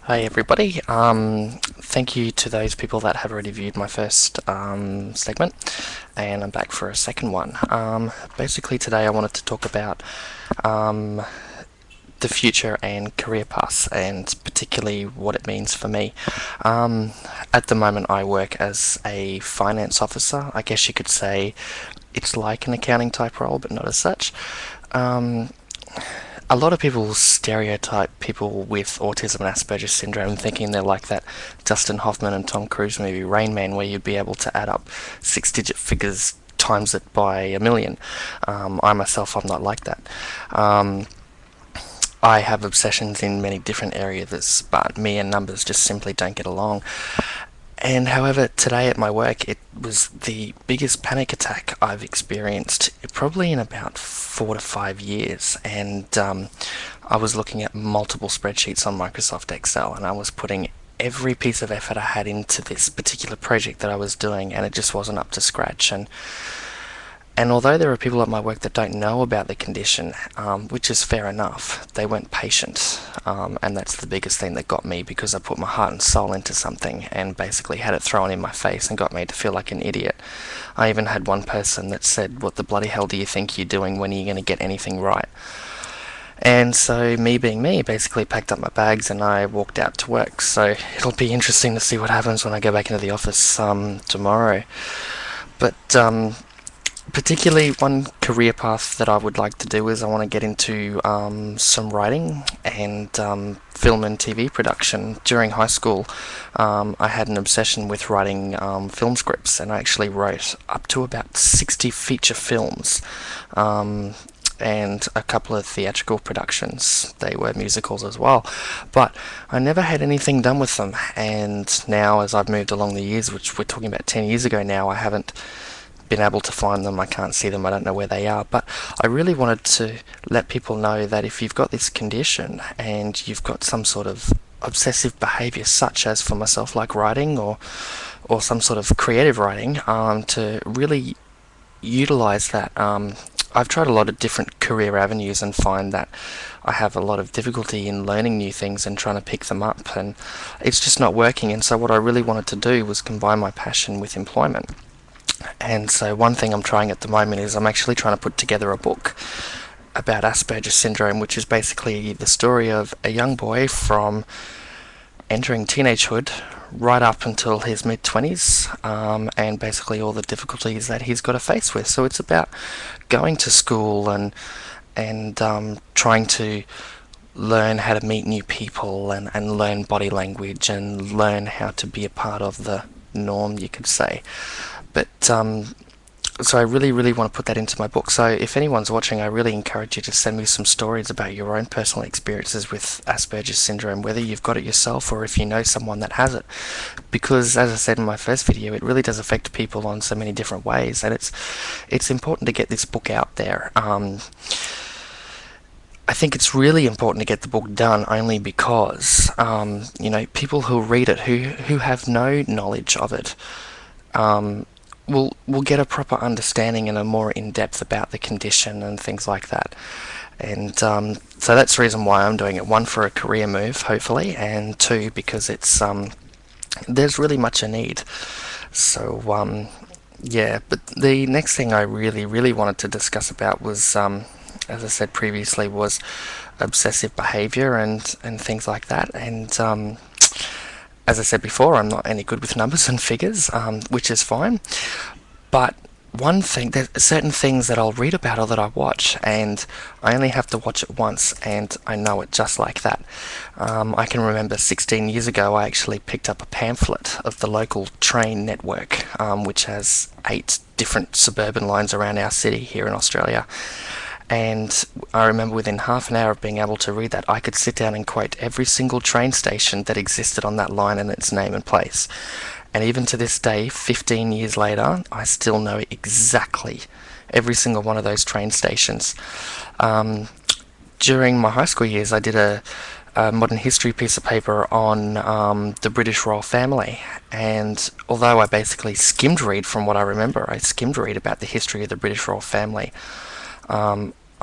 Hi everybody. Thank you to those people that have already viewed my first segment, and I'm back for a second one. Basically today I wanted to talk about um, the future and career paths, and particularly what it means for me. Um, at the moment I work as a finance officer. I guess you could say it's like an accounting type role, but not as such. Um, a lot of people stereotype people with autism and Asperger's syndrome thinking they're like that Dustin Hoffman and Tom Cruise movie Rain Man, where you'd be able to add up six-digit figures times it by a million. I myself, I'm not like that. Um, I have obsessions in many different areas, but me and numbers just simply don't get along. And however, today at my work, it was the biggest panic attack I've experienced probably in about 4 to 5 years. And I was looking at multiple spreadsheets on Microsoft Excel, and I was putting every piece of effort I had into this particular project that I was doing, and it just wasn't up to scratch. And although there are people at my work that don't know about the condition, which is fair enough, they weren't patient. And that's the biggest thing that got me, because I put my heart and soul into something and basically had it thrown in my face and got me to feel like an idiot. I even had one person that said, "What the bloody hell do you think you're doing? When are you going to get anything right?" And so, me being me, basically packed up my bags and I walked out to work. So it'll be interesting to see what happens when I go back into the office tomorrow. But particularly one career path that I would like to do is I want to get into some writing and film and TV production. During high school, I had an obsession with writing film scripts, and I actually wrote up to about 60 feature films. And a couple of theatrical productions. They were musicals as well, but I never had anything done with them. And now, as I've moved along the years, which we're talking about 10 years ago now, I haven't been able to find them. I can't see them. I don't know where they are. But I really wanted to let people know that if you've got this condition and you've got some sort of obsessive behavior, such as for myself, like writing or some sort of creative writing, to really utilize that. I've tried a lot of different career avenues and find that I have a lot of difficulty in learning new things and trying to pick them up, and it's just not working. And so what I really wanted to do was combine my passion with employment. And so one thing I'm trying at the moment is I'm actually trying to put together a book about Asperger's syndrome, which is basically the story of a young boy from entering teenagehood right up until his mid-20s, and basically all the difficulties that he's got to face with. So it's about going to school and trying to learn how to meet new people and learn body language and learn how to be a part of the norm, you could say. But so I really, really want to put that into my book. So if anyone's watching, I really encourage you to send me some stories about your own personal experiences with Asperger's syndrome, whether you've got it yourself or if you know someone that has it. Because, as I said in my first video, it really does affect people on so many different ways, and it's important to get this book out there. I think it's really important to get the book done only because, people who read it, who have no knowledge of it, will get a proper understanding and a more in-depth about the condition and things like that. And so that's the reason why I'm doing it. One, for a career move, hopefully, and two, because it's there's really much a need. So yeah, but the next thing I really, really wanted to discuss about was, as I said previously, was obsessive behavior and things like that. And as I said before, I'm not any good with numbers and figures, which is fine. But one thing, there's certain things that I'll read about or that I watch, and I only have to watch it once, and I know it just like that. I can remember 16 years ago, I actually picked up a pamphlet of the local train network, which has 8 different suburban lines around our city here in Australia. And I remember within half an hour of being able to read that, I could sit down and quote every single train station that existed on that line and its name and place. And even to this day, 15 years later, I still know exactly every single one of those train stations. During my high school years, I did a modern history piece of paper on the British royal family, and although I basically skimmed read from what I remember, I skimmed read about the history of the British royal family.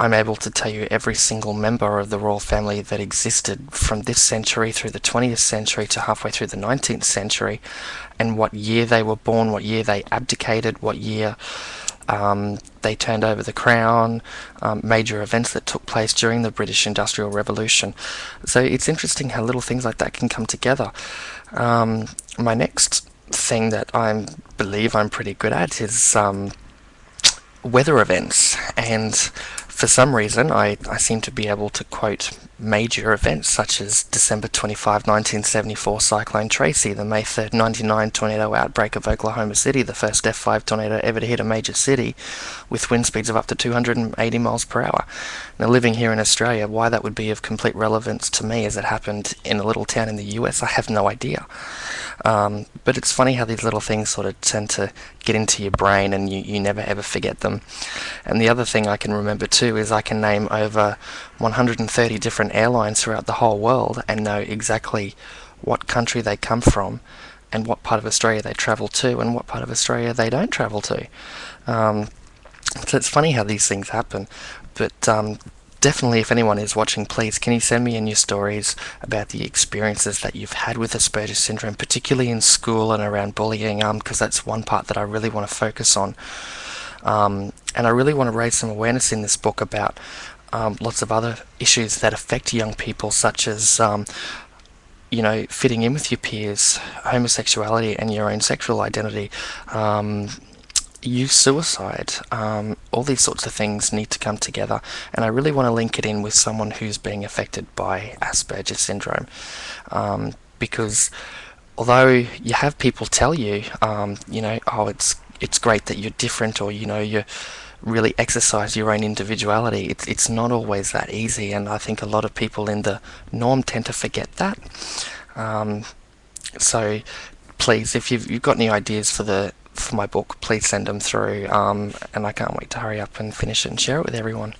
I'm able to tell you every single member of the royal family that existed from this century through the 20th century to halfway through the 19th century, and what year they were born, what year they abdicated, what year they turned over the crown, major events that took place during the British Industrial Revolution. So it's interesting how little things like that can come together. My next thing that I believe I'm pretty good at is weather events, and for some reason I seem to be able to quote major events such as December 25, 1974 Cyclone Tracy, the May 3rd, 99 tornado outbreak of Oklahoma City, the first F5 tornado ever to hit a major city with wind speeds of up to 280 miles per hour. Now, living here in Australia, why that would be of complete relevance to me as it happened in a little town in the US, I have no idea. But it's funny how these little things sort of tend to get into your brain and you never ever forget them. And the other thing I can remember too is I can name over 130 different airlines throughout the whole world and know exactly what country they come from and what part of Australia they travel to and what part of Australia they don't travel to. So it's funny how these things happen. But definitely, if anyone is watching, please, can you send me in your stories about the experiences that you've had with Asperger's syndrome, particularly in school and around bullying, because that's one part that I really want to focus on. And I really want to raise some awareness in this book about lots of other issues that affect young people, such as fitting in with your peers, homosexuality and your own sexual identity, youth suicide, all these sorts of things need to come together, and I really want to link it in with someone who's being affected by Asperger's syndrome, because although you have people tell you, oh, it's great that you're different, or you really exercise your own individuality, it's not always that easy, and I think a lot of people in the norm tend to forget that. So please, if you've got any ideas for my book, please send them through, and I can't wait to hurry up and finish it and share it with everyone.